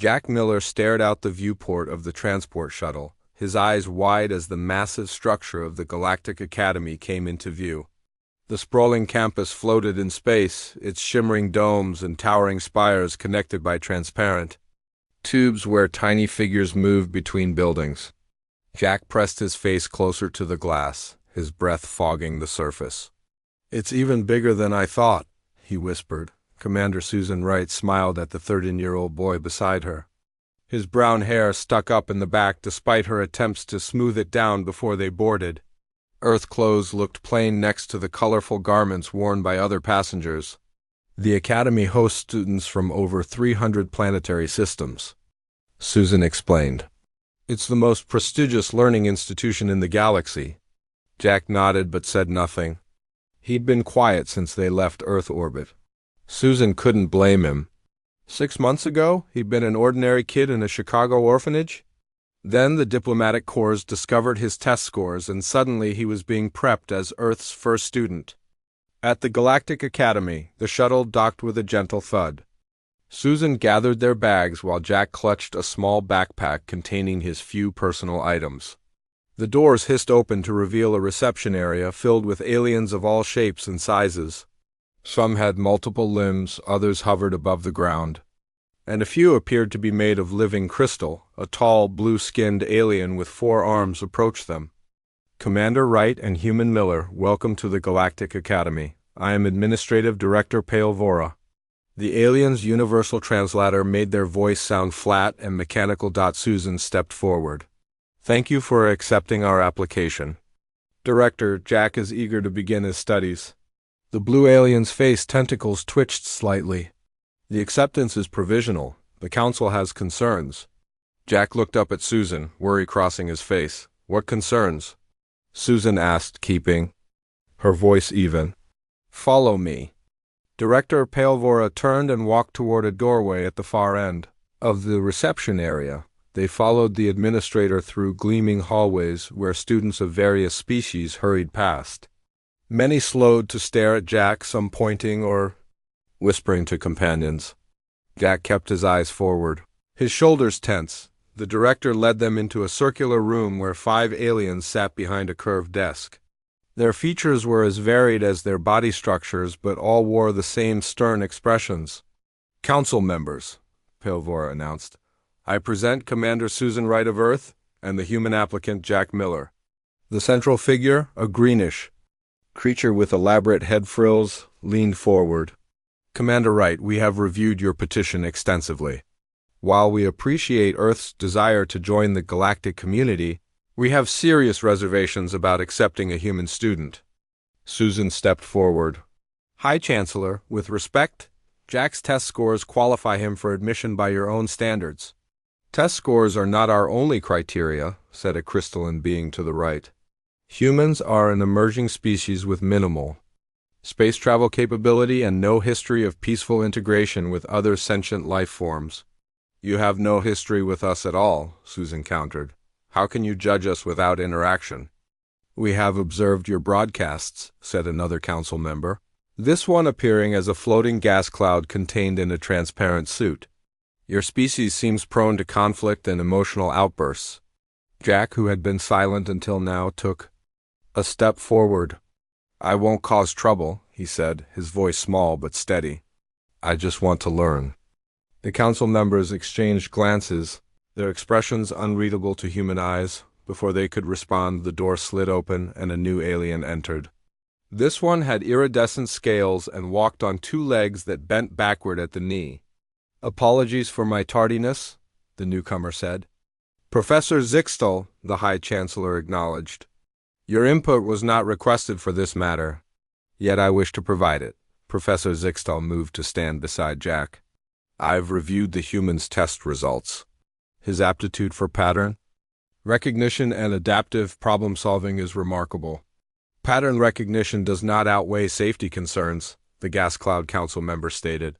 Jack Miller stared out the viewport of the transport shuttle, his eyes wide as the massive structure of the Galactic Academy came into view. The sprawling campus floated in space, its shimmering domes and towering spires connected by transparent tubes where tiny figures moved between buildings. Jack pressed his face closer to the glass, his breath fogging the surface. "It's even bigger than I thought," he whispered. Commander Susan Wright smiled at the 13-year-old boy beside her. His brown hair stuck up in the back despite her attempts to smooth it down before they boarded. Earth clothes looked plain next to the colorful garments worn by other passengers. The Academy hosts students from over 300 planetary systems, Susan explained. "It's the most prestigious learning institution in the galaxy." Jack nodded but said nothing. He'd been quiet since they left Earth orbit. Susan couldn't blame him. 6 months ago, he'd been an ordinary kid in a Chicago orphanage. Then the diplomatic corps discovered his test scores, and suddenly he was being prepped as Earth's first student. At the Galactic Academy, the shuttle docked with a gentle thud. Susan gathered their bags while Jack clutched a small backpack containing his few personal items. The doors hissed open to reveal a reception area filled with aliens of all shapes and sizes. Some had multiple limbs, others hovered above the ground, and a few appeared to be made of living crystal. A tall, blue-skinned alien with 4 arms approached them. "Commander Wright and Human Miller, welcome to the Galactic Academy. I am Administrative Director Vora." The alien's universal translator made their voice sound flat and mechanical. Susan stepped forward. "Thank you for accepting our application. Director, Jack is eager to begin his studies." The blue alien's face tentacles twitched slightly. "The acceptance is provisional. The council has concerns." Jack looked up at Susan, worry crossing his face. "What concerns?" Susan asked, keeping her voice even. "Follow me." Director Vora turned and walked toward a doorway at the far end of the reception area. They followed the administrator through gleaming hallways where students of various species hurried past. Many slowed to stare at Jack, some pointing or whispering to companions. Jack kept his eyes forward, his shoulders tense. The director led them into a circular room where 5 aliens sat behind a curved desk. Their features were as varied as their body structures, but all wore the same stern expressions. "Council members," Vora announced. "I present Commander Susan Wright of Earth and the human applicant Jack Miller." The central figure, a greenish creature with elaborate head frills, leaned forward. "Commander Wright, we have reviewed your petition extensively. While we appreciate Earth's desire to join the galactic community, we have serious reservations about accepting a human student." Susan stepped forward. "High Chancellor, with respect, Jack's test scores qualify him for admission by your own standards." "Test scores are not our only criteria," said a crystalline being to the right. "Humans are an emerging species with minimal space travel capability and no history of peaceful integration with other sentient life forms." "You have no history with us at all," Susan countered. "How can you judge us without interaction?" "We have observed your broadcasts," said another council member, this one appearing as a floating gas cloud contained in a transparent suit. "Your species seems prone to conflict and emotional outbursts." Jack, who had been silent until now, took a step forward. "I won't cause trouble," he said, his voice small but steady. "I just want to learn." The council members exchanged glances, their expressions unreadable to human eyes. Before they could respond, the door slid open and a new alien entered. This one had iridescent scales and walked on 2 legs that bent backward at the knee. "Apologies for my tardiness," the newcomer said. "Professor Zixtal," the High Chancellor acknowledged. "Your input was not requested for this matter, yet I wish to provide it." Professor Zixtal moved to stand beside Jack. "I've reviewed the human's test results. His aptitude for pattern recognition and adaptive problem-solving is remarkable. Pattern recognition does not outweigh safety concerns," the Gas Cloud Council member stated.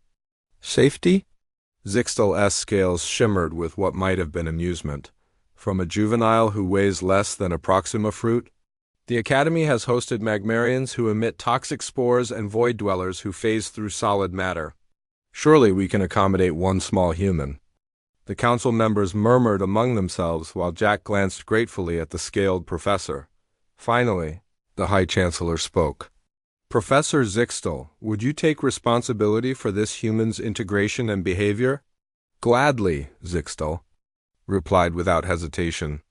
"Safety?" Zixtal's scales shimmered with what might have been amusement. "From a juvenile who weighs less than a Proxima fruit? The Academy has hosted Magmarians who emit toxic spores and void dwellers who phase through solid matter. Surely we can accommodate one small human." The council members murmured among themselves while Jack glanced gratefully at the scaled professor. Finally, the High Chancellor spoke. Professor Zixtel, would you take responsibility for this human's integration and behavior? Gladly, Zixtel replied without hesitation.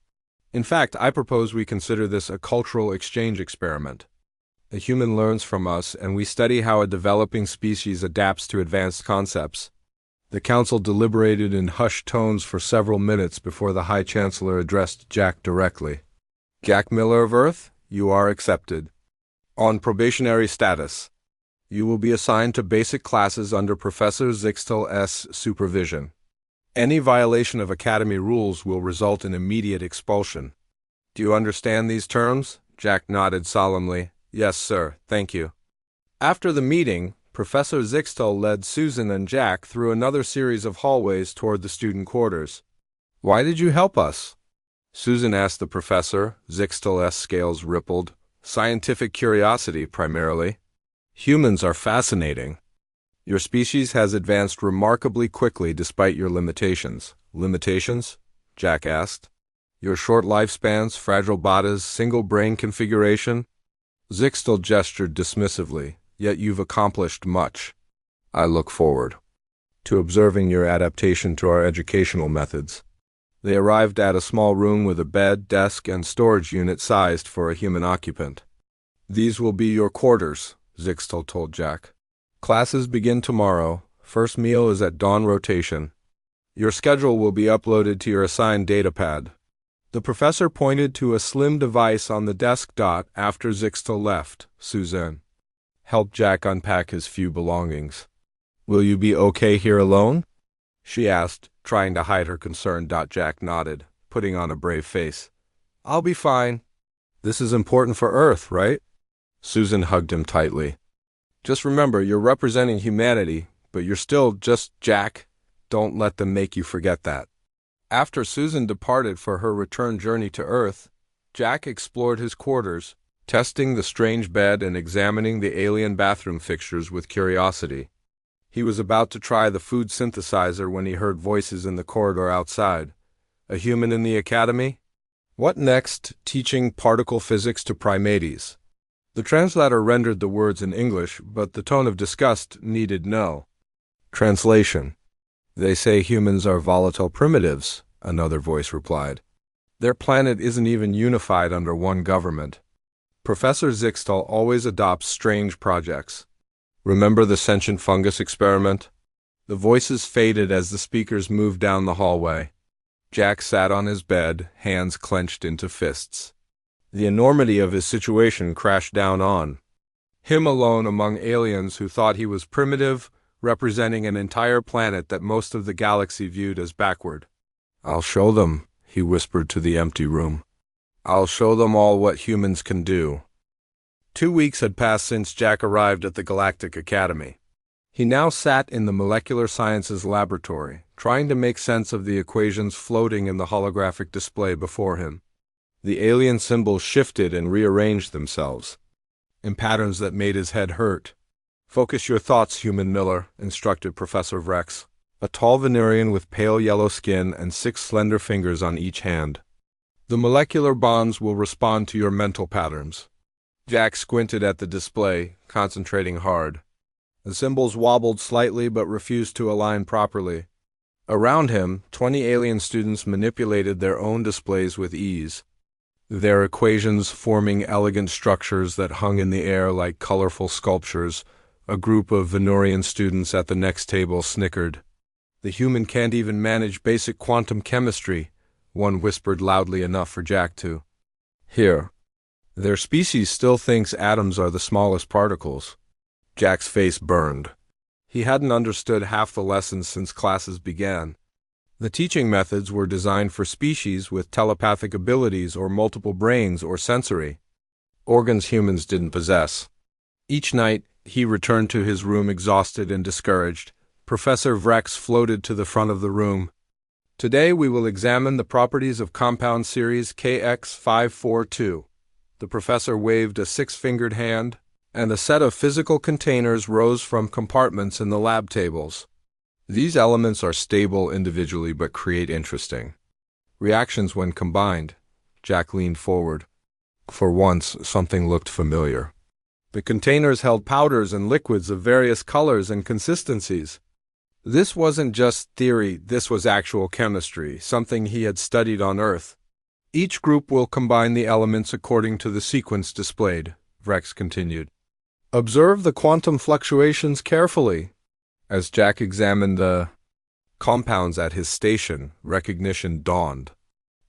In fact, I propose we consider this a cultural exchange experiment. A human learns from us, and we study how a developing species adapts to advanced concepts. The council deliberated in hushed tones for several minutes before the High Chancellor addressed Jack directly. Jack Miller of Earth, you are accepted. On probationary status. You will be assigned to basic classes under Professor Zixtel's supervision. Any violation of Academy rules will result in immediate expulsion. Do you understand these terms? Jack nodded solemnly. Yes, sir, thank you. After the meeting, Professor Zixtel led Susan and Jack through another series of hallways toward the student quarters. Why did you help us? Susan asked the professor. Zixtel's scales rippled. Scientific curiosity, primarily. Humans are fascinating. Your species has advanced remarkably quickly despite your limitations. Limitations? Jack asked. Your short lifespans, fragile bodies, single brain configuration? Zixtel gestured dismissively. Yet you've accomplished much. I look forward to observing your adaptation to our educational methods. They arrived at a small room with a bed, desk, and storage unit sized for a human occupant. These will be your quarters, Zixtel told Jack. Classes begin tomorrow. First meal is at dawn rotation. Your schedule will be uploaded to your assigned datapad. The professor pointed to a slim device on the desk. After Zixtel left, Suzanne helped Jack unpack his few belongings. Will you be okay here alone? She asked, trying to hide her concern. Jack nodded, putting on a brave face. I'll be fine. This is important for Earth, right? Susan hugged him tightly. Just remember, you're representing humanity, but you're still just Jack. Don't let them make you forget that. After Susan departed for her return journey to Earth, Jack explored his quarters, testing the strange bed and examining the alien bathroom fixtures with curiosity. He was about to try the food synthesizer when he heard voices in the corridor outside. A human in the academy? What next? Teaching particle physics to primates. The translator rendered the words in English, but the tone of disgust needed no translation. They say humans are volatile primitives, another voice replied. Their planet isn't even unified under one government. Professor Zixtel always adopts strange projects. Remember the sentient fungus experiment? The voices faded as the speakers moved down the hallway. Jack sat on his bed, hands clenched into fists. The enormity of his situation crashed down on him alone among aliens who thought he was primitive, representing an entire planet that most of the galaxy viewed as backward. I'll show them, he whispered to the empty room. I'll show them all what humans can do. 2 weeks had passed since Jack arrived at the Galactic Academy. He now sat in the molecular sciences laboratory, trying to make sense of the equations floating in the holographic display before him. The alien symbols shifted and rearranged themselves in patterns that made his head hurt. Focus your thoughts, human Miller, instructed Professor Vrex, a tall Venerian with pale yellow skin and 6 slender fingers on each hand. The molecular bonds will respond to your mental patterns. Jack squinted at the display, concentrating hard. The symbols wobbled slightly but refused to align properly. Around him, 20 alien students manipulated their own displays with ease, their equations forming elegant structures that hung in the air like colorful sculptures. A group of Venerian students at the next table snickered. The human can't even manage basic quantum chemistry, one whispered loudly enough for Jack to hear. Their species still thinks atoms are the smallest particles. Jack's face burned. He hadn't understood half the lessons since classes began. The teaching methods were designed for species with telepathic abilities or multiple brains or sensory organs humans didn't possess. Each night, he returned to his room exhausted and discouraged. Professor Vrex floated to the front of the room. Today we will examine the properties of compound series KX542. The professor waved a 6-fingered hand, and a set of physical containers rose from compartments in the lab tables. These elements are stable individually but create interesting reactions when combined. Jack leaned forward. For once, something looked familiar. The containers held powders and liquids of various colors and consistencies. This wasn't just theory, this was actual chemistry, something he had studied on Earth. Each group will combine the elements according to the sequence displayed, Vrex continued. Observe the quantum fluctuations carefully. As Jack examined the compounds at his station, recognition dawned.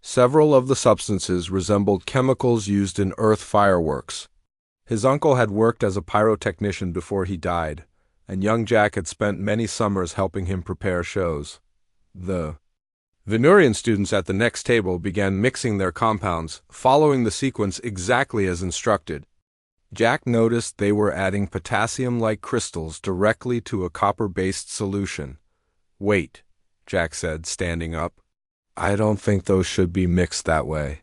Several of the substances resembled chemicals used in Earth fireworks. His uncle had worked as a pyrotechnician before he died, and young Jack had spent many summers helping him prepare shows. The Venurian students at the next table began mixing their compounds, following the sequence exactly as instructed. Jack noticed they were adding potassium-like crystals directly to a copper-based solution. Wait, Jack said, standing up. I don't think those should be mixed that way.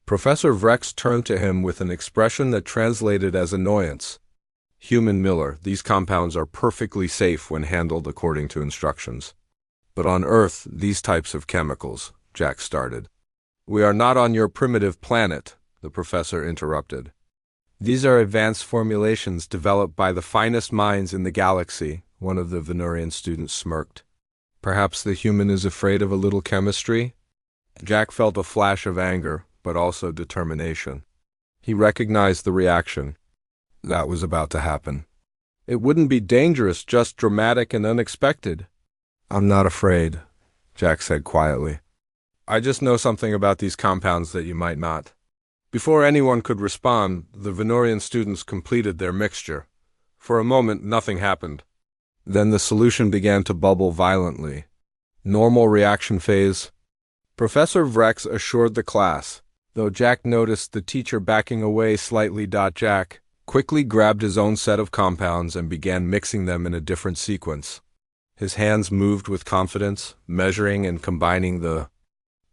Professor Vrex turned to him with an expression that translated as annoyance. Human Miller, these compounds are perfectly safe when handled according to instructions. But on Earth, these types of chemicals, Jack started. We are not on your primitive planet, the professor interrupted. These are advanced formulations developed by the finest minds in the galaxy, one of the Venurian students smirked. Perhaps the human is afraid of a little chemistry? Jack felt a flash of anger, but also determination. He recognized the reaction that was about to happen. It wouldn't be dangerous, just dramatic and unexpected. I'm not afraid, Jack said quietly. I just know something about these compounds that you might not. Before anyone could respond, the Venurian students completed their mixture. For a moment, nothing happened. Then the solution began to bubble violently. Normal reaction phase. Professor Vrex assured the class, though Jack noticed the teacher backing away slightly. Jack quickly grabbed his own set of compounds and began mixing them in a different sequence. His hands moved with confidence, measuring and combining the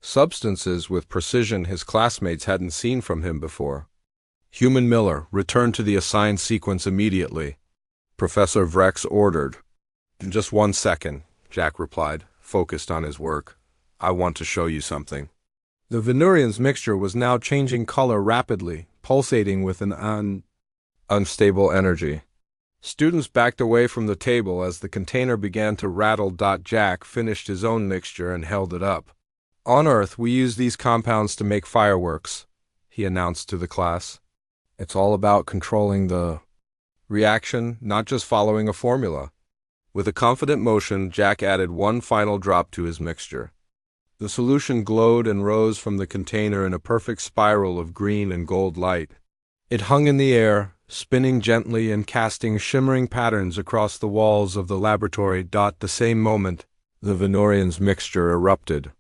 substances with precision his classmates hadn't seen from him before. Human Miller, return to the assigned sequence immediately, Professor Vrex ordered. In just 1 second, Jack replied, focused on his work. I want to show you something. The Venurian's mixture was now changing color rapidly, pulsating with an unstable energy. Students backed away from the table as the container began to rattle. Jack finished his own mixture and held it up. On Earth, we use these compounds to make fireworks, he announced to the class. It's all about controlling the reaction, not just following a formula. With a confident motion, Jack added one final drop to his mixture. The solution glowed and rose from the container in a perfect spiral of green and gold light. It hung in the air, spinning gently and casting shimmering patterns across the walls of the laboratory. The same moment, the Venurian's mixture erupted,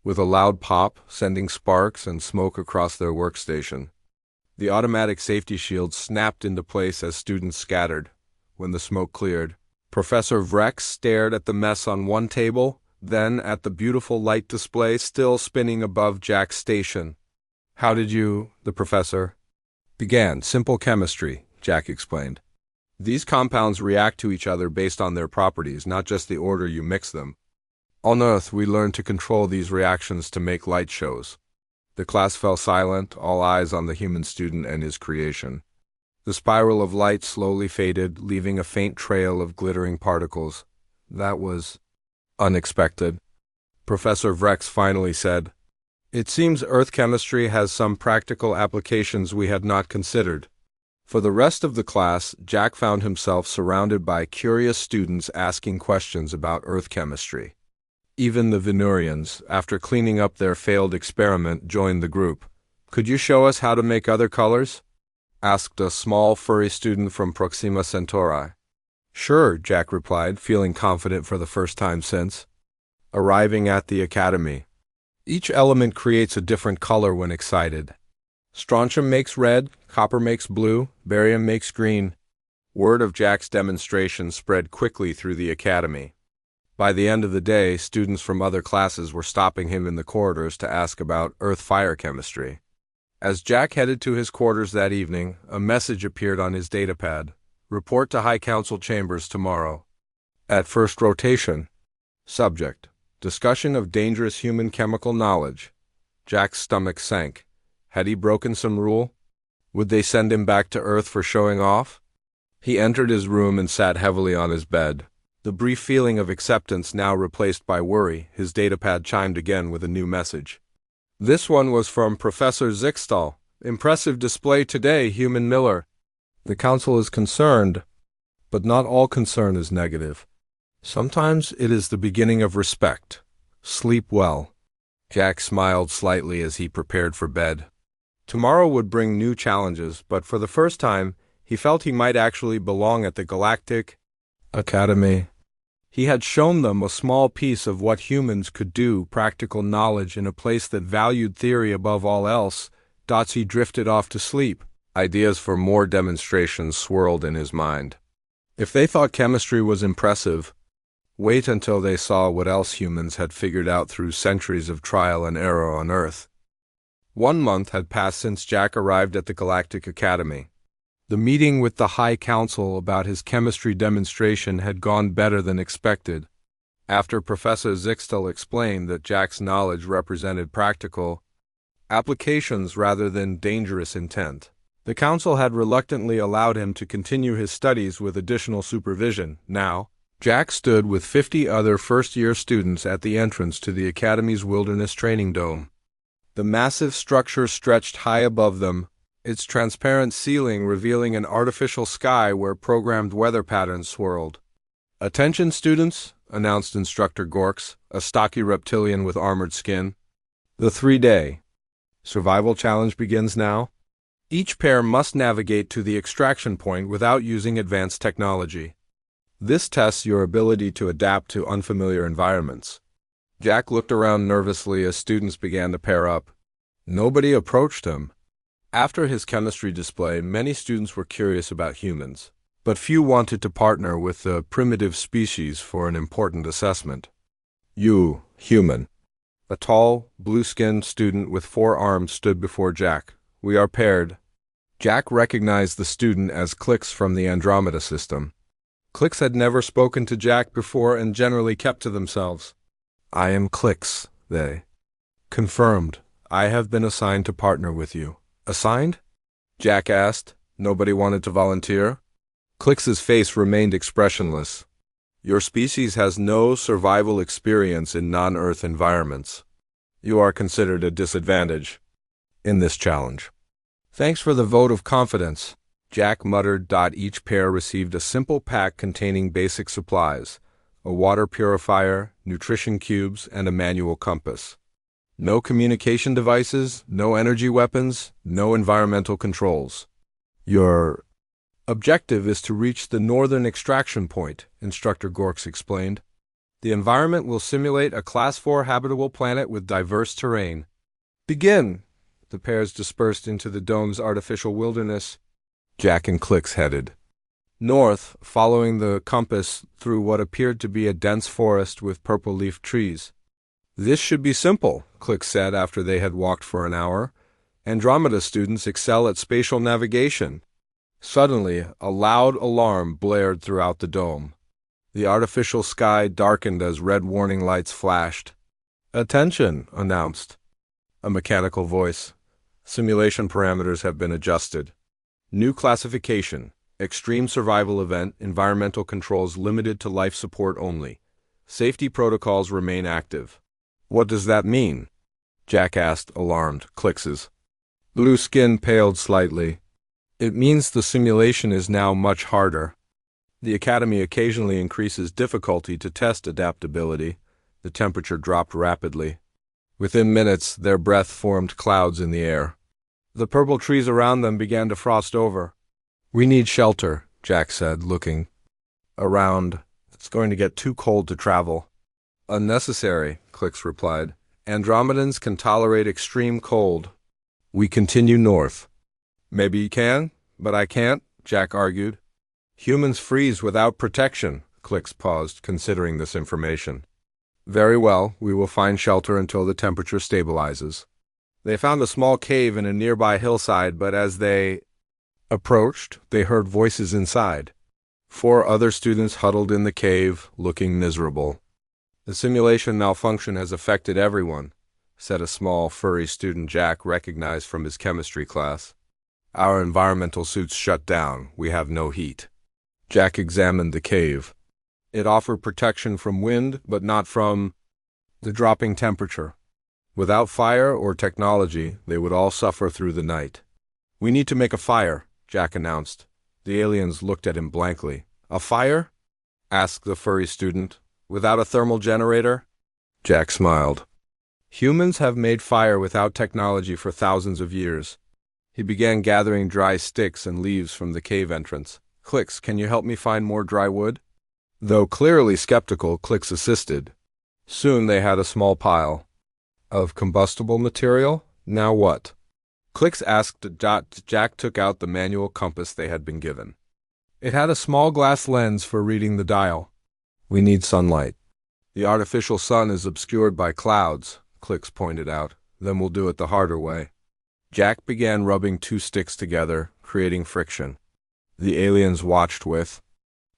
with a loud pop, sending sparks and smoke across their workstation. The automatic safety shield snapped into place as students scattered. When the smoke cleared, Professor Vrex stared at the mess on one table, then at the beautiful light display still spinning above Jack's station. How did you, the professor? Began simple chemistry, Jack explained. These compounds react to each other based on their properties, not just the order you mix them. On Earth, we learned to control these reactions to make light shows. The class fell silent, all eyes on the human student and his creation. The spiral of light slowly faded, leaving a faint trail of glittering particles. That was unexpected. Professor Vrex finally said, It seems Earth chemistry has some practical applications we had not considered. For the rest of the class, Jack found himself surrounded by curious students asking questions about Earth chemistry. Even the Venurians, after cleaning up their failed experiment, joined the group. Could you show us how to make other colors? Asked a small, furry student from Proxima Centauri. Sure, Jack replied, feeling confident for the first time since arriving at the academy. Each element creates a different color when excited. Strontium makes red, copper makes blue, barium makes green. Word of Jack's demonstration spread quickly through the academy. By the end of the day, students from other classes were stopping him in the corridors to ask about Earth fire chemistry. As Jack headed to his quarters that evening, a message appeared on his datapad. Report to High Council chambers tomorrow. At first rotation. Subject: Discussion of dangerous human chemical knowledge. Jack's stomach sank. Had he broken some rule? Would they send him back to Earth for showing off? He entered his room and sat heavily on his bed. The brief feeling of acceptance now replaced by worry, his datapad chimed again with a new message. This one was from Professor Zixtal. Impressive display today, Human Miller. The Council is concerned, but not all concern is negative. Sometimes it is the beginning of respect. Sleep well. Jack smiled slightly as he prepared for bed. Tomorrow would bring new challenges, but for the first time, he felt he might actually belong at the Galactic Academy. He had shown them a small piece of what humans could do, practical knowledge in a place that valued theory above all else. He drifted off to sleep. Ideas for more demonstrations swirled in his mind. If they thought chemistry was impressive, wait until they saw what else humans had figured out through centuries of trial and error on Earth. 1 month had passed since Jack arrived at the Galactic Academy. The meeting with the High Council about his chemistry demonstration had gone better than expected. After Professor Zixtal explained that Jack's knowledge represented practical applications rather than dangerous intent, the Council had reluctantly allowed him to continue his studies with additional supervision. Now, Jack stood with 50 other first-year students at the entrance to the Academy's Wilderness Training Dome. The massive structure stretched high above them, its transparent ceiling revealing an artificial sky where programmed weather patterns swirled. "Attention, students," announced Instructor Gorks, a stocky reptilian with armored skin. "The 3-day survival challenge begins now. Each pair must navigate to the extraction point without using advanced technology. This tests your ability to adapt to unfamiliar environments." Jack looked around nervously as students began to pair up. Nobody approached him. After his chemistry display, many students were curious about humans, but few wanted to partner with the primitive species for an important assessment. "You, human." A tall, blue-skinned student with 4 arms stood before Jack. "We are paired." Jack recognized the student as Clix from the Andromeda system. Clix had never spoken to Jack before and generally kept to themselves. "I am Clix," they. "Confirmed. I have been assigned to partner with you." "Assigned?" Jack asked. Nobody wanted to volunteer. Clix's face remained expressionless. "Your species has no survival experience in non-Earth environments. You are considered a disadvantage in this challenge." "Thanks for the vote of confidence," Jack muttered. Each pair received a simple pack containing basic supplies: a water purifier, nutrition cubes, and a manual compass. No communication devices, no energy weapons, no environmental controls. "Your objective is to reach the northern extraction point," Instructor Gorks explained. "The environment will simulate a Class 4 habitable planet with diverse terrain." "Begin!" The pairs dispersed into the dome's artificial wilderness. Jack and Clix headed north, following the compass through what appeared to be a dense forest with purple-leaf trees. "This should be simple," Clix said after they had walked for an hour. "Andromeda students excel at spatial navigation." Suddenly, a loud alarm blared throughout the dome. The artificial sky darkened as red warning lights flashed. "Attention," announced a mechanical voice. "Simulation parameters have been adjusted. New classification: extreme survival event, environmental controls limited to life support only. Safety protocols remain active." "What does that mean?" Jack asked, alarmed. Clix's blue skin paled slightly. "It means the simulation is now much harder. The Academy occasionally increases difficulty to test adaptability." The temperature dropped rapidly. Within minutes, their breath formed clouds in the air. The purple trees around them began to frost over. "We need shelter," Jack said, looking around. "It's going to get too cold to travel." "Unnecessary," Clix replied. "Andromedans can tolerate extreme cold." "We continue north." "Maybe you can, but I can't," Jack argued. "Humans freeze without protection." Clix paused, considering this information. "Very well, we will find shelter until the temperature stabilizes." They found a small cave in a nearby hillside, but as they approached, they heard voices inside. 4 other students huddled in the cave, looking miserable. The simulation malfunction has affected everyone, said a small, furry student Jack recognized from his chemistry class. Our environmental suits shut down. We have no heat. Jack examined the cave. It offered protection from wind, but not from the dropping temperature. Without fire or technology, they would all suffer through the night. We need to make a fire, Jack announced. The aliens looked at him blankly. A fire? Asked the furry student. Without a thermal generator? Jack smiled. Humans have made fire without technology for thousands of years. He began gathering dry sticks and leaves from the cave entrance. Clicks, can you help me find more dry wood? Though clearly skeptical, Clicks assisted. Soon they had a small pile of combustible material. Now what? Clicks asked. Jack took out the manual compass they had been given. It had a small glass lens for reading the dial. We need sunlight. The artificial sun is obscured by clouds, Clicks pointed out. Then we'll do it the harder way. Jack began rubbing two sticks together, creating friction. The aliens watched with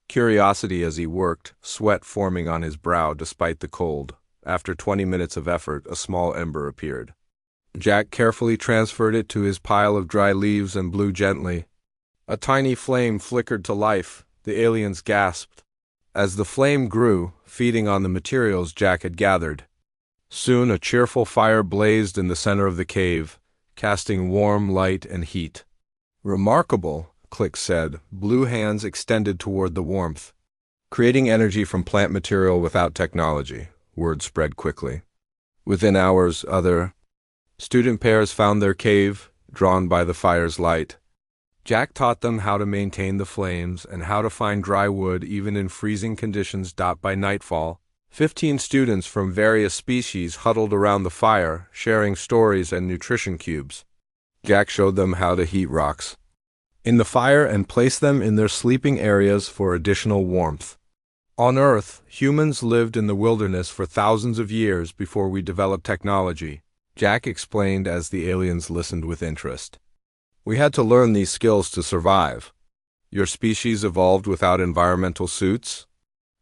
curiosity as he worked, sweat forming on his brow despite the cold. After 20 minutes of effort, a small ember appeared. Jack carefully transferred it to his pile of dry leaves and blew gently. A tiny flame flickered to life. The aliens gasped. As the flame grew, feeding on the materials Jack had gathered. Soon a cheerful fire blazed in the center of the cave, casting warm light and heat. Remarkable, Click said, blue hands extended toward the warmth. Creating energy from plant material without technology, word spread quickly. Within hours, other student pairs found their cave, drawn by the fire's light. Jack taught them how to maintain the flames and how to find dry wood even in freezing conditions. By nightfall, 15 students from various species huddled around the fire, sharing stories and nutrition cubes. Jack showed them how to heat rocks in the fire and place them in their sleeping areas for additional warmth. On Earth, humans lived in the wilderness for thousands of years before we developed technology, Jack explained as the aliens listened with interest. We had to learn these skills to survive. Your species evolved without environmental suits?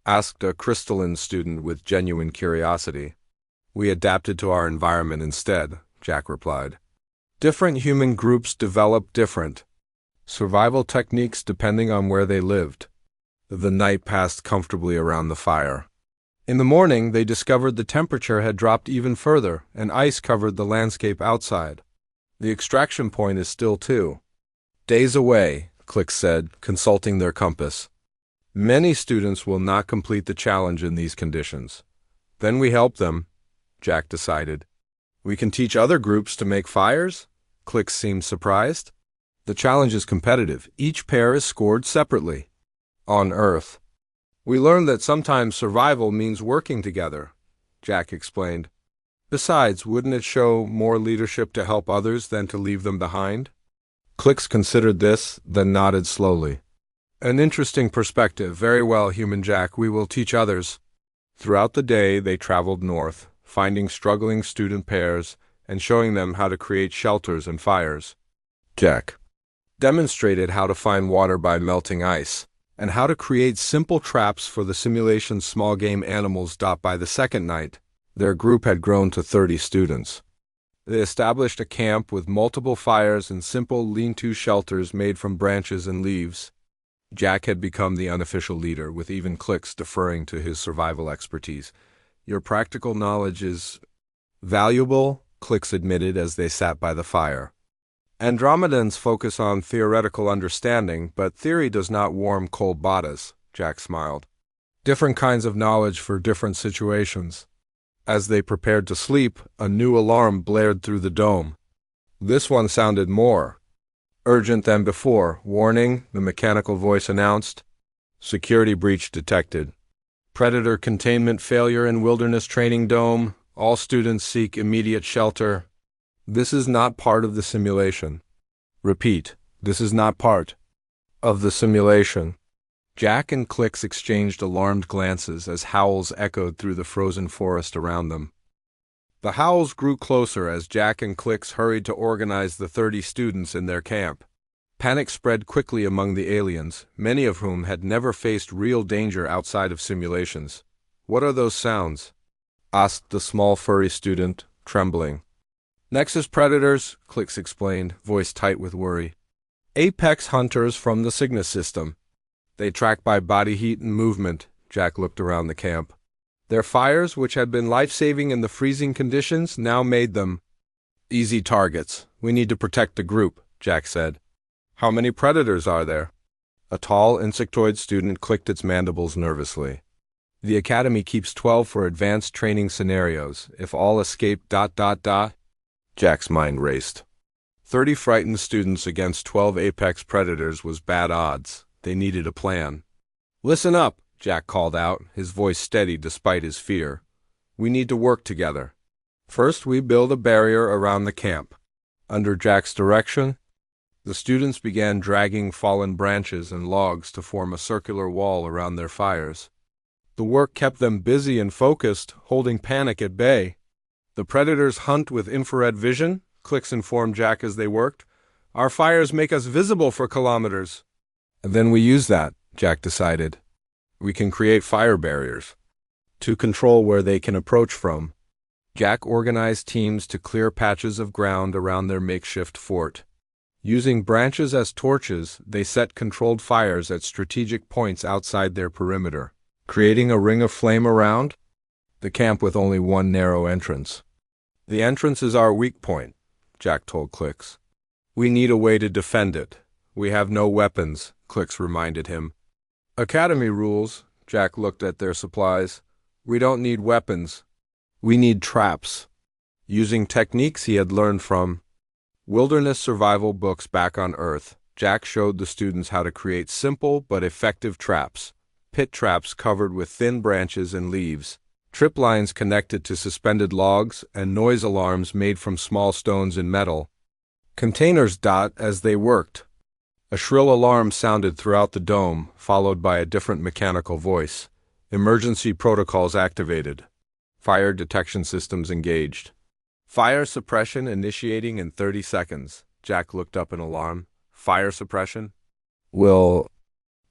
Asked a crystalline student with genuine curiosity. We adapted to our environment instead, Jack replied. Different human groups developed different survival techniques depending on where they lived. The night passed comfortably around the fire. In the morning, they discovered the temperature had dropped even further, and ice covered the landscape outside. The extraction point is still 2 days away, Click said, consulting their compass. Many students will not complete the challenge in these conditions. Then we help them, Jack decided. We can teach other groups to make fires? Click seemed surprised. The challenge is competitive. Each pair is scored separately. On Earth, we learned that sometimes survival means working together, Jack explained. Besides, wouldn't it show more leadership to help others than to leave them behind? Clicks considered this, then nodded slowly. An interesting perspective. Very well, Human Jack, we will teach others. Throughout the day, they traveled north, finding struggling student pairs and showing them how to create shelters and fires. Jack demonstrated how to find water by melting ice, and how to create simple traps for the simulation's small game animals. By the second night, their group had grown to 30 students. They established a camp with multiple fires and simple lean-to shelters made from branches and leaves. Jack had become the unofficial leader, with even Clicks deferring to his survival expertise. Your practical knowledge is valuable, Clicks admitted as they sat by the fire. Andromedans focus on theoretical understanding, but theory does not warm cold bodies, Jack smiled. Different kinds of knowledge for different situations. As they prepared to sleep, a new alarm blared through the dome. This one sounded more urgent than before. Warning, the mechanical voice announced. Security breach detected. Predator containment failure in Wilderness Training Dome. All students seek immediate shelter. This is not part of the simulation. Repeat, this is not part of the simulation. Jack and Clicks exchanged alarmed glances as howls echoed through the frozen forest around them. The howls grew closer as Jack and Clicks hurried to organize the 30 students in their camp. Panic spread quickly among the aliens, many of whom had never faced real danger outside of simulations. What are those sounds? asked the small furry student, trembling. Nexus predators, Clicks explained, voice tight with worry. Apex hunters from the Cygnus system. They track by body heat and movement, Jack looked around the camp. Their fires, which had been life-saving in the freezing conditions, now made them easy targets. We need to protect the group, Jack said. How many predators are there? A tall insectoid student clicked its mandibles nervously. The Academy keeps 12 for advanced training scenarios. If all escape ... Jack's mind raced. 30 frightened students against 12 apex predators was bad odds. They needed a plan. Listen up, Jack called out, his voice steady despite his fear. We need to work together. First, we build a barrier around the camp. Under Jack's direction, the students began dragging fallen branches and logs to form a circular wall around their fires. The work kept them busy and focused, holding panic at bay. The predators hunt with infrared vision, Clicks informed Jack as they worked. Our fires make us visible for kilometers. And then we use that, Jack decided. We can create fire barriers to control where they can approach from. Jack organized teams to clear patches of ground around their makeshift fort. Using branches as torches, they set controlled fires at strategic points outside their perimeter, creating a ring of flame around the camp with only one narrow entrance. The entrance is our weak point, Jack told Clicks. We need a way to defend it. We have no weapons, Clicks reminded him. Academy rules, Jack looked at their supplies. We don't need weapons. We need traps. Using techniques he had learned from wilderness survival books back on Earth, Jack showed the students how to create simple but effective traps. Pit traps covered with thin branches and leaves, trip lines connected to suspended logs, and noise alarms made from small stones and metal. Containers as they worked. A shrill alarm sounded throughout the dome, followed by a different mechanical voice. Emergency protocols activated. Fire detection systems engaged. Fire suppression initiating in 30 seconds. Jack looked up in alarm. Fire suppression? Will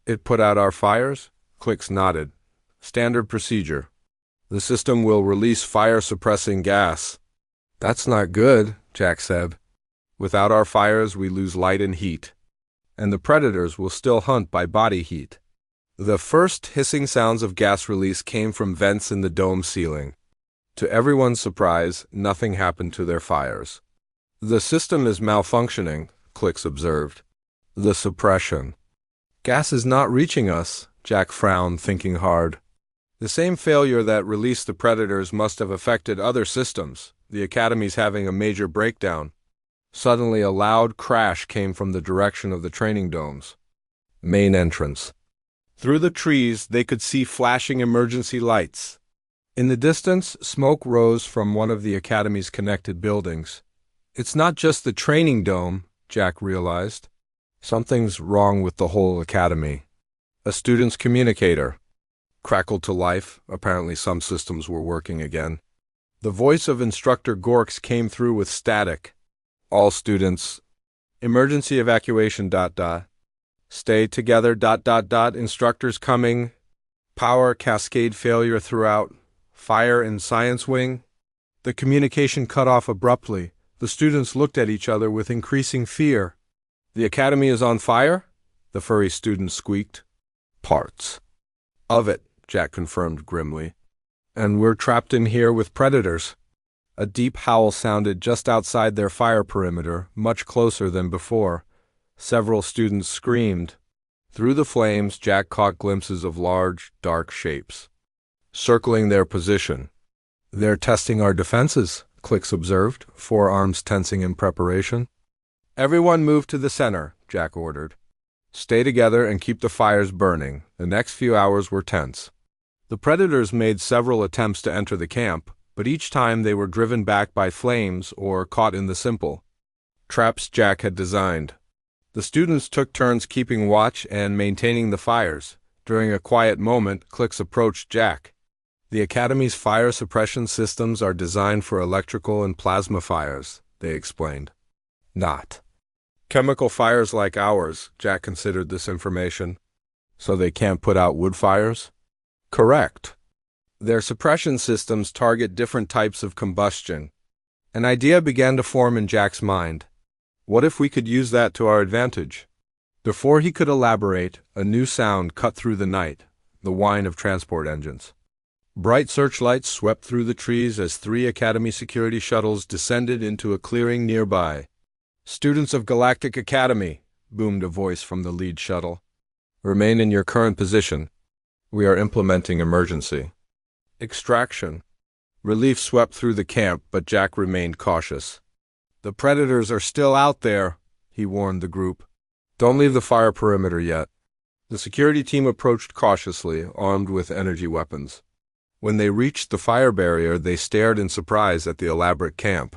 it put out our fires? Clicks nodded. Standard procedure. The system will release fire-suppressing gas. That's not good, Jack said. Without our fires, we lose light and heat. And the predators will still hunt by body heat. The first hissing sounds of gas release came from vents in the dome ceiling. To everyone's surprise, nothing happened to their fires. The system is malfunctioning, Clicks observed. The suppression. Gas is not reaching us, Jack frowned, thinking hard. The same failure that released the predators must have affected other systems. The Academy's having a major breakdown. Suddenly a loud crash came from the direction of the training domes. Main entrance. Through the trees, they could see flashing emergency lights. In the distance, smoke rose from one of the Academy's connected buildings. It's not just the training dome, Jack realized. Something's wrong with the whole Academy. A student's communicator crackled to life. Apparently some systems were working again. The voice of Instructor Gorks came through with static. All students. Emergency evacuation ... Stay together ... Instructors coming. Power cascade failure throughout. Fire in science wing. The communication cut off abruptly. The students looked at each other with increasing fear. The Academy is on fire? The furry student squeaked. Parts of it, Jack confirmed grimly. And we're trapped in here with predators. A deep howl sounded just outside their fire perimeter, much closer than before. Several students screamed. Through the flames, Jack caught glimpses of large, dark shapes, circling their position. They're testing our defenses, Clicks observed, forearms tensing in preparation. Everyone move to the center, Jack ordered. Stay together and keep the fires burning. The next few hours were tense. The predators made several attempts to enter the camp, but each time they were driven back by flames or caught in the simple traps Jack had designed. The students took turns keeping watch and maintaining the fires. During a quiet moment, Clicks approached Jack. The Academy's fire suppression systems are designed for electrical and plasma fires, they explained. Not chemical fires like ours, Jack considered this information. So they can't put out wood fires? Correct. Their suppression systems target different types of combustion. An idea began to form in Jack's mind. What if we could use that to our advantage? Before he could elaborate, a new sound cut through the night, the whine of transport engines. Bright searchlights swept through the trees as 3 Academy security shuttles descended into a clearing nearby. "Students of Galactic Academy," boomed a voice from the lead shuttle. "Remain in your current position. We are implementing emergency extraction." Relief swept through the camp, but Jack remained cautious. "The predators are still out there," he warned the group. "Don't leave the fire perimeter yet." The security team approached cautiously, armed with energy weapons. When they reached the fire barrier, they stared in surprise at the elaborate camp.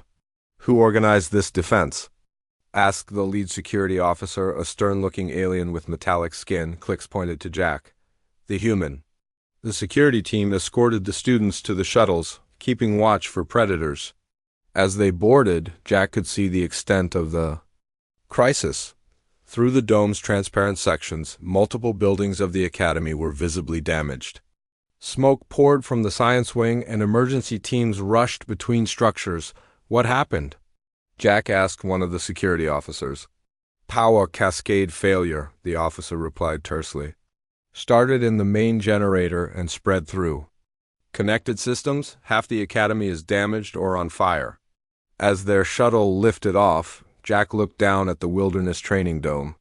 "Who organized this defense?" asked the lead security officer, a stern-looking alien with metallic skin. Clicks pointed to Jack. "The human." The security team escorted the students to the shuttles, keeping watch for predators. As they boarded, Jack could see the extent of the crisis. Through the dome's transparent sections, multiple buildings of the Academy were visibly damaged. Smoke poured from the science wing, and emergency teams rushed between structures. "What happened?" Jack asked one of the security officers. "Power cascade failure," the officer replied tersely. "Started in the main generator and spread through. Connected systems, half the Academy is damaged or on fire." As their shuttle lifted off, Jack looked down at the Wilderness Training Dome.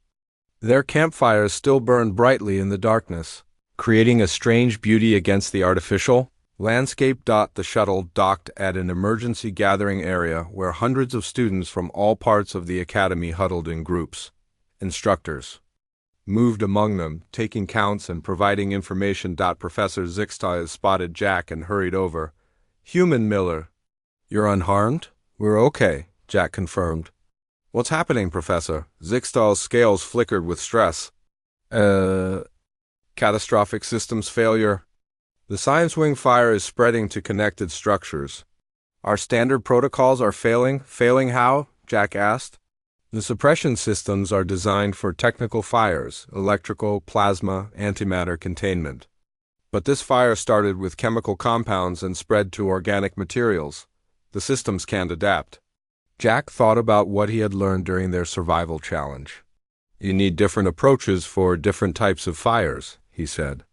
Their campfires still burned brightly in the darkness, creating a strange beauty against the artificial landscape. The shuttle docked at an emergency gathering area where hundreds of students from all parts of the Academy huddled in groups. Instructors moved among them, taking counts and providing information. Professor Zixtal spotted Jack and hurried over. "Human Miller, you're unharmed?" "We're okay," Jack confirmed. "What's happening, Professor?" Zixtal's scales flickered with stress. Catastrophic systems failure. The science wing fire is spreading to connected structures. Our standard protocols are failing. Failing how? Jack asked. The suppression systems are designed for technical fires, electrical, plasma, antimatter containment. But this fire started with chemical compounds and spread to organic materials. The systems can't adapt. Jack thought about what he had learned during their survival challenge. "You need different approaches for different types of fires," he said.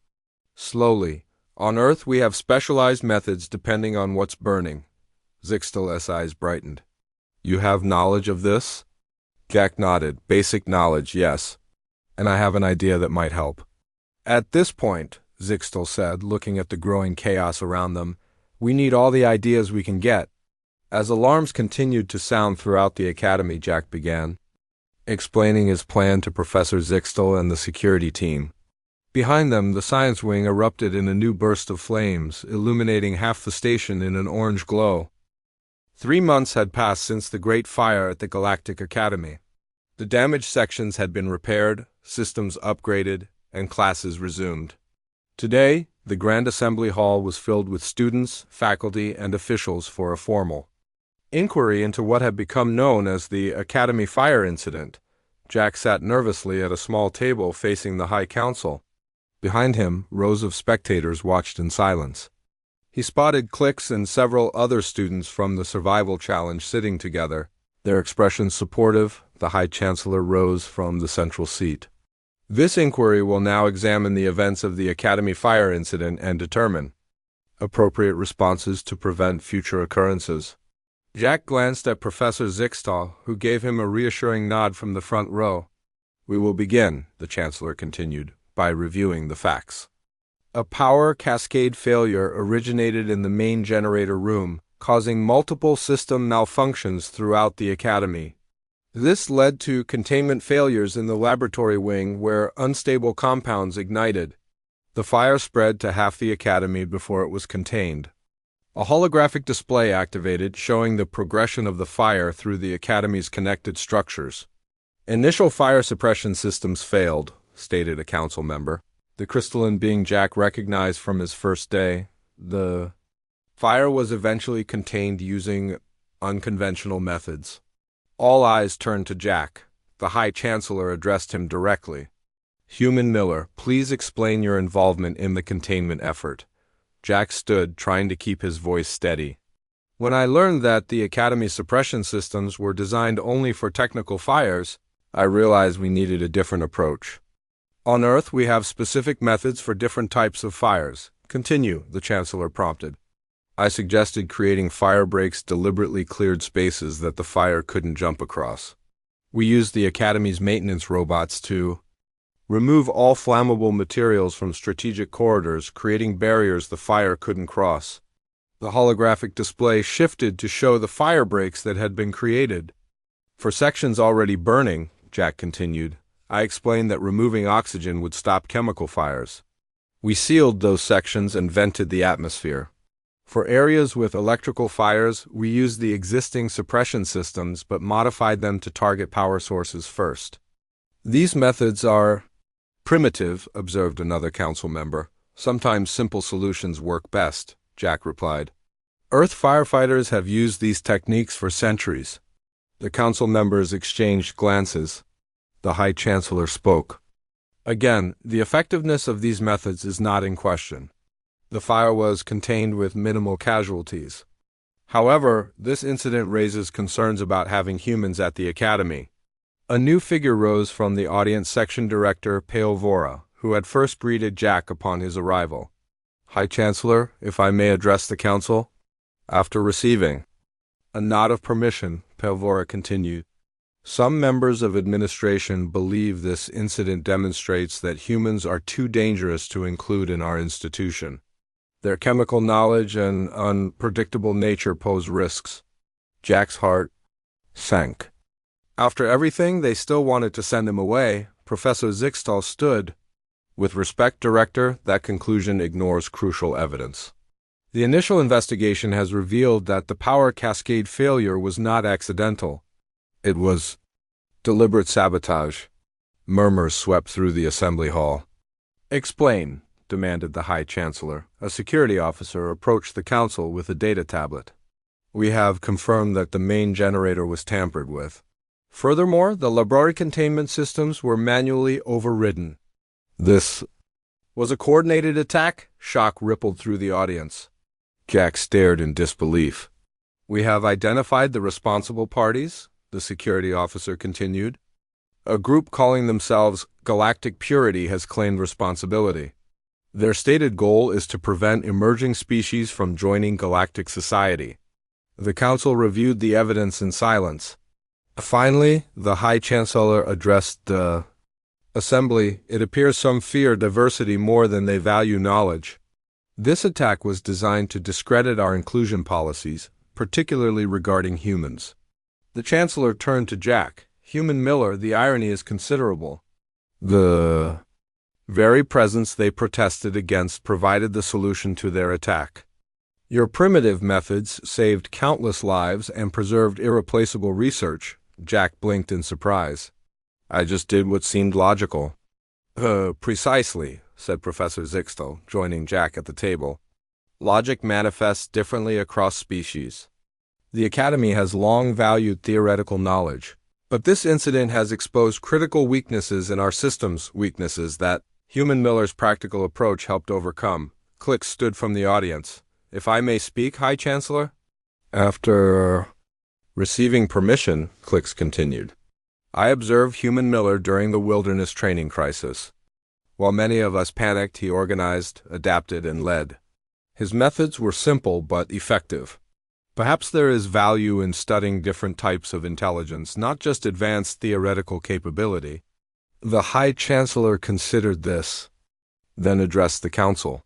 Slowly, "On Earth we have specialized methods depending on what's burning." Zixtal's eyes brightened. "You have knowledge of this?" Jack nodded. "Basic knowledge, yes. And I have an idea that might help." "At this point," Zixtal said, looking at the growing chaos around them, "we need all the ideas we can get." As alarms continued to sound throughout the Academy, Jack began explaining his plan to Professor Zixtal and the security team. Behind them, the science wing erupted in a new burst of flames, illuminating half the station in an orange glow. 3 months had passed since the Great Fire at the Galactic Academy. The damaged sections had been repaired, systems upgraded, and classes resumed. Today, the Grand Assembly Hall was filled with students, faculty, and officials for a formal inquiry into what had become known as the Academy Fire Incident. Jack sat nervously at a small table facing the High Council. Behind him, rows of spectators watched in silence. He spotted Clicks and several other students from the Survival Challenge sitting together, their expressions supportive. The High Chancellor rose from the central seat. "This inquiry will now examine the events of the Academy Fire Incident and determine appropriate responses to prevent future occurrences." Jack glanced at Professor Zixtal, who gave him a reassuring nod from the front row. "We will begin," the Chancellor continued, "by reviewing the facts. A power cascade failure originated in the main generator room, causing multiple system malfunctions throughout the Academy. This led to containment failures in the laboratory wing where unstable compounds ignited. The fire spread to half the Academy before it was contained. A holographic display activated, showing the progression of the fire through the Academy's connected structures. "Initial fire suppression systems failed," stated a council member. The crystalline being Jack recognized from his first day. The fire was eventually contained using unconventional methods. All eyes turned to Jack. The High Chancellor addressed him directly. "Human Miller, please explain your involvement in the containment effort." Jack stood, trying to keep his voice steady. When I learned that the Academy's suppression systems were designed only for technical fires, I realized we needed a different approach. On Earth, we have specific methods for different types of fires. Continue, the Chancellor prompted. I suggested creating fire breaks deliberately cleared spaces that the fire couldn't jump across. We used the Academy's maintenance robots to remove all flammable materials from strategic corridors, creating barriers the fire couldn't cross. The holographic display shifted to show the fire breaks that had been created. For sections already burning, Jack continued, I explained that removing oxygen would stop chemical fires. We sealed those sections and vented the atmosphere. For areas with electrical fires, we used the existing suppression systems but modified them to target power sources first. These methods are primitive, observed another council member. Sometimes simple solutions work best, Jack replied. Earth firefighters have used these techniques for centuries. The council members exchanged glances. The High Chancellor spoke. Again, the effectiveness of these methods is not in question. The fire was contained with minimal casualties. However, this incident raises concerns about having humans at the Academy. A new figure rose from the audience section director, Peovora, who had first greeted Jack upon his arrival. High Chancellor, if I may address the Council? After receiving a nod of permission, Peovora continued. Some members of administration believe this incident demonstrates that humans are too dangerous to include in our institution. Their chemical knowledge and unpredictable nature pose risks. Jack's heart sank. After everything, they still wanted to send him away. Professor Zixtal stood. With respect, Director, that conclusion ignores crucial evidence. The initial investigation has revealed that the power cascade failure was not accidental. It was deliberate sabotage. Murmurs swept through the assembly hall. Explain, demanded the High Chancellor. A security officer approached the council with a data tablet. We have confirmed that the main generator was tampered with. Furthermore, the laboratory containment systems were manually overridden. This was a coordinated attack? Shock rippled through the audience. Jack stared in disbelief. We have identified the responsible parties, the security officer continued. A group calling themselves Galactic Purity has claimed responsibility. Their stated goal is to prevent emerging species from joining galactic society. The Council reviewed the evidence in silence. Finally, the High Chancellor addressed the Assembly. It appears some fear diversity more than they value knowledge. This attack was designed to discredit our inclusion policies, particularly regarding humans. The Chancellor turned to Jack. Human Miller, the irony is considerable. The very presence they protested against provided the solution to their attack. Your primitive methods saved countless lives and preserved irreplaceable research. Jack blinked in surprise. I just did what seemed logical. Precisely, said Professor Zixtal, joining Jack at the table. Logic manifests differently across species. The Academy has long valued theoretical knowledge, but this incident has exposed critical weaknesses in our systems, weaknesses that Human Miller's practical approach helped overcome. Click stood from the audience. If I may speak, High Chancellor? After receiving permission, Clicks continued, I observed Human Miller during the wilderness training crisis. While many of us panicked, he organized, adapted, and led. His methods were simple but effective. Perhaps there is value in studying different types of intelligence, not just advanced theoretical capability. The High Chancellor considered this, then addressed the Council.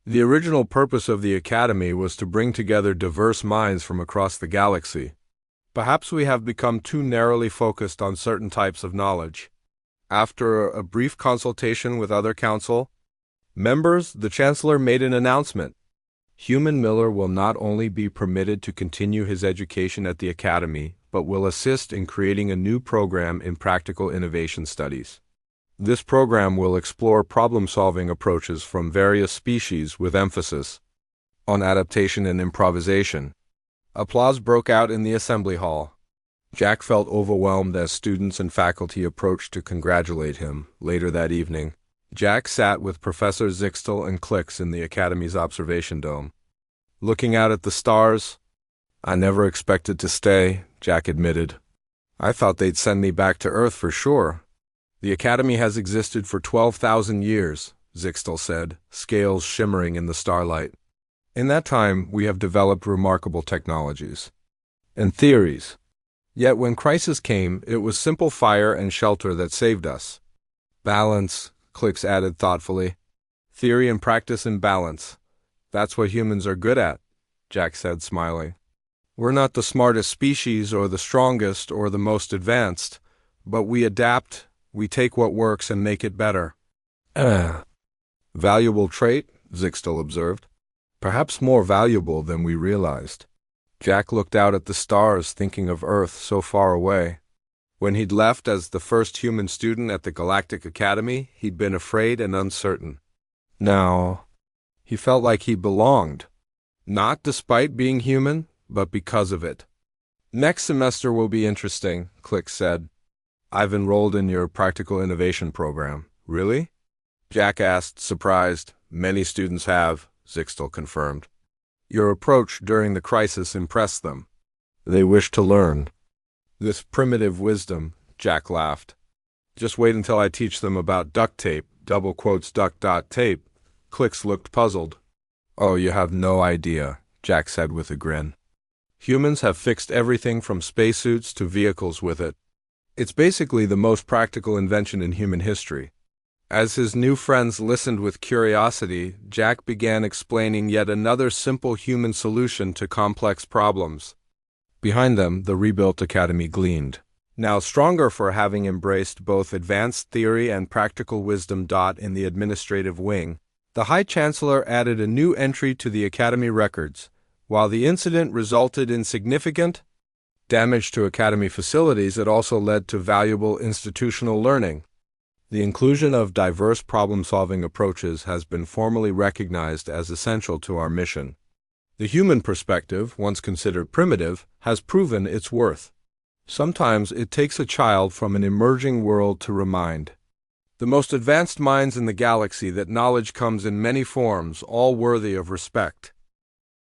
The original purpose of the Academy was to bring together diverse minds from across the galaxy. Perhaps we have become too narrowly focused on certain types of knowledge. After a brief consultation with other Council members, the Chancellor made an announcement. Human Miller will not only be permitted to continue his education at the Academy, but will assist in creating a new program in practical innovation studies. This program will explore problem-solving approaches from various species with emphasis on adaptation and improvisation. Applause broke out in the assembly hall. Jack felt overwhelmed as students and faculty approached to congratulate him. Later that evening, Jack sat with Professor Zixtel and Clix in the Academy's observation dome. Looking out at the stars, "I never expected to stay," Jack admitted. "I thought they'd send me back to Earth for sure." "The Academy has existed for 12,000 years, Zixtel said, scales shimmering in the starlight. "In that time, we have developed remarkable technologies and theories. Yet when crisis came, it was simple fire and shelter that saved us." "Balance," Clix added thoughtfully. "Theory and practice in balance. That's what humans are good at," Jack said, smiling. "We're not the smartest species or the strongest or the most advanced, but we adapt, we take what works and make it better." "Valuable trait," Zixtel observed. "Perhaps more valuable than we realized." Jack looked out at the stars, thinking of Earth so far away. When he'd left as the first human student at the Galactic Academy, he'd been afraid and uncertain. Now, he felt like he belonged. Not despite being human, but because of it. "Next semester will be interesting," Clix said. "I've enrolled in your practical innovation program." "Really?" Jack asked, surprised. "Many students have," Zixtel confirmed. "Your approach during the crisis impressed them. They wish to learn." "This primitive wisdom," Jack laughed. "Just wait until I teach them about duct tape, double quotes duct dot tape." Clix looked puzzled. "Oh, you have no idea," Jack said with a grin. "Humans have fixed everything from spacesuits to vehicles with it. It's basically the most practical invention in human history." As his new friends listened with curiosity, Jack began explaining yet another simple human solution to complex problems. Behind them, the rebuilt academy gleamed, now stronger for having embraced both advanced theory and practical wisdom. In the administrative wing, the High Chancellor added a new entry to the academy records. While the incident resulted in significant damage to academy facilities, it also led to valuable institutional learning. The inclusion of diverse problem-solving approaches has been formally recognized as essential to our mission. The human perspective, once considered primitive, has proven its worth. Sometimes it takes a child from an emerging world to remind the most advanced minds in the galaxy that knowledge comes in many forms, all worthy of respect.